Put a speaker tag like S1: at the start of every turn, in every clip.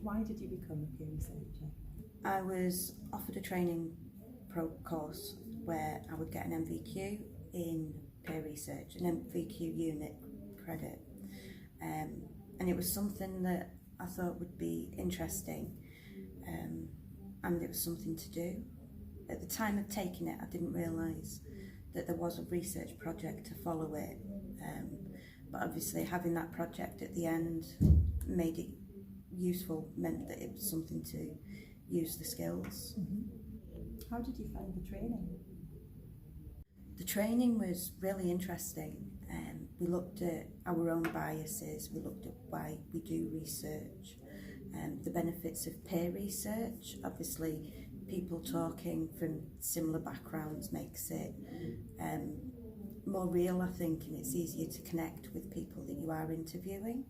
S1: Why did you become a peer researcher?
S2: I was offered a training course where I would get an MVQ in peer research, an MVQ unit credit, and it was something that I thought would be interesting, and it was something to do. At the time of taking it, I didn't realise that there was a research project to follow it, but obviously having that project at the end made it useful, meant that it was something to use the skills.
S1: How did you find the training?
S2: The training was really interesting. We looked at our own biases, we looked at why we do research, the benefits of peer research. Obviously, people talking from similar backgrounds makes it more real, I think, and it's easier to connect with people that you are interviewing.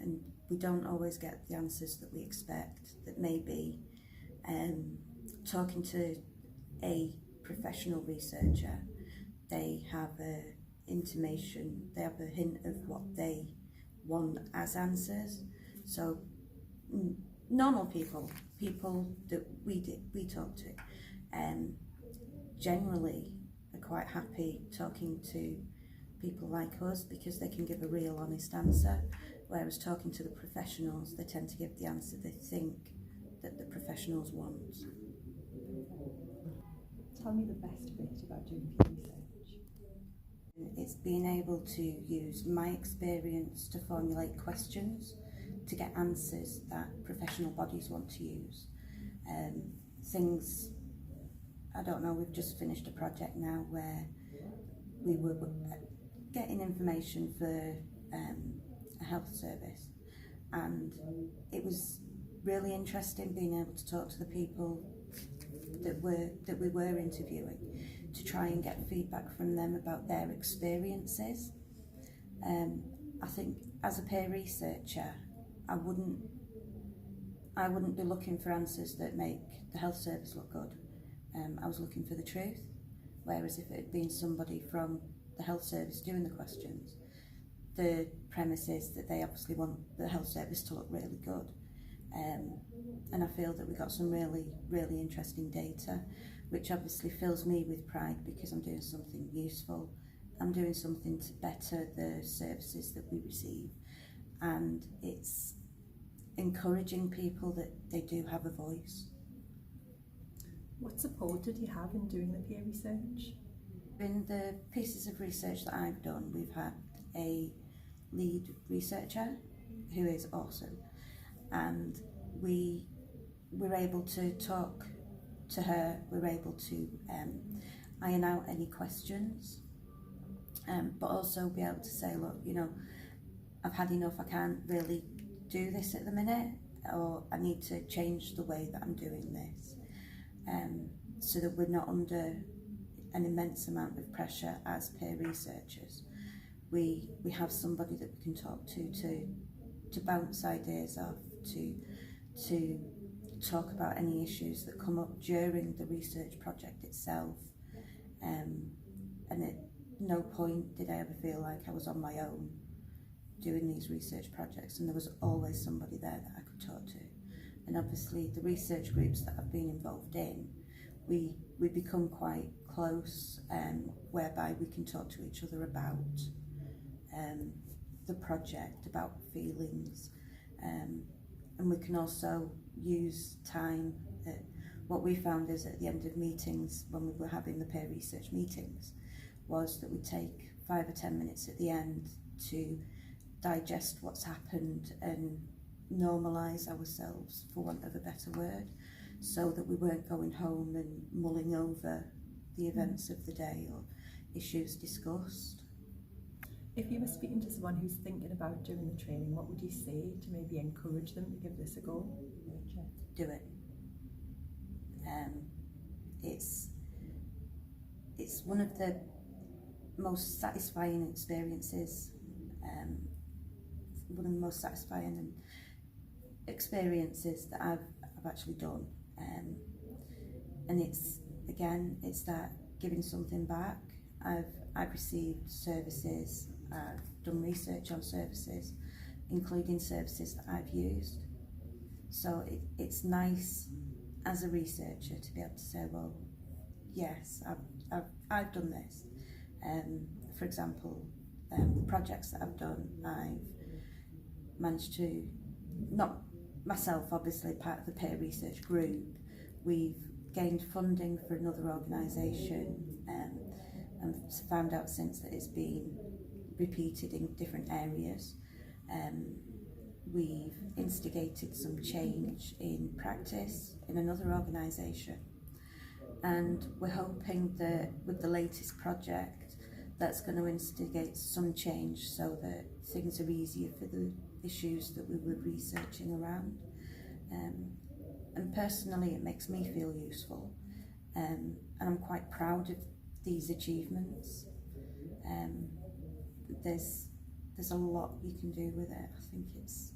S2: And we don't always get the answers that we expect, that maybe talking to a professional researcher, they have a intimation, they have a hint of what they want as answers. So normal people that we talk to, generally are quite happy talking to people like us because they can give a real honest answer, whereas talking to the professionals, they tend to give the answer they think that the professionals want.
S1: Tell me the best bit about doing peer research.
S2: It's being able to use my experience to formulate questions to get answers that professional bodies want to use. Things, I don't know, we've just finished a project now where we were getting information for a health service, and it was really interesting being able to talk to the people that we were interviewing to try and get feedback from them about their experiences. I think as a peer researcher, I wouldn't be looking for answers that make the health service look good. I was looking for the truth, whereas if it had been somebody from the health service doing the questions, the premise is that they obviously want the health service to look really good. And I feel that we got some really, really interesting data, which obviously fills me with pride because I'm doing something useful. I'm doing something to better the services that we receive, and it's encouraging people that they do have a voice.
S1: What support did you have in doing the peer research?
S2: In the pieces of research that I've done, we've had a lead researcher who is awesome, and we were able to talk to her, we were able to iron out any questions, but also be able to say, look, you know, I've had enough, I can't really do this at the minute, or I need to change the way that I'm doing this, so that we're not under an immense amount of pressure as peer researchers. We have somebody that we can talk to bounce ideas off, to talk about any issues that come up during the research project itself, and at no point did I ever feel like I was on my own doing these research projects, and there was always somebody there that I could talk to. And obviously the research groups that I've been involved in, we become quite close, whereby we can talk to each other about the project, about feelings, and we can also use time. What we found is at the end of meetings, when we were having the peer research meetings, was that we take 5 or 10 minutes at the end to digest what's happened and normalise ourselves, for want of a better word, so that we weren't going home and mulling over the events of the day or issues discussed.
S1: If you were speaking to someone who's thinking about doing the training, what would you say to maybe encourage them to give this a go?
S2: Do it. It's one of the most satisfying experiences, one of the most satisfying experiences that I've actually done, and it's that giving something back. I've received services, I've done research on services, including services that I've used, So it's nice as a researcher to be able to say, well, yes, I've done this. For example, the projects that I've done, I've managed to, not myself obviously, part of the peer research group, we've gained funding for another organisation, and found out since that it's been repeated in different areas. We've instigated some change in practice in another organisation, and we're hoping that with the latest project that's going to instigate some change so that things are easier for the issues that we were researching around. And personally it makes me feel useful, and I'm quite proud of these achievements. There's a lot you can do with it. I think it's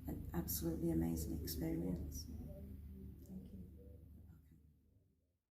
S2: an absolutely amazing experience.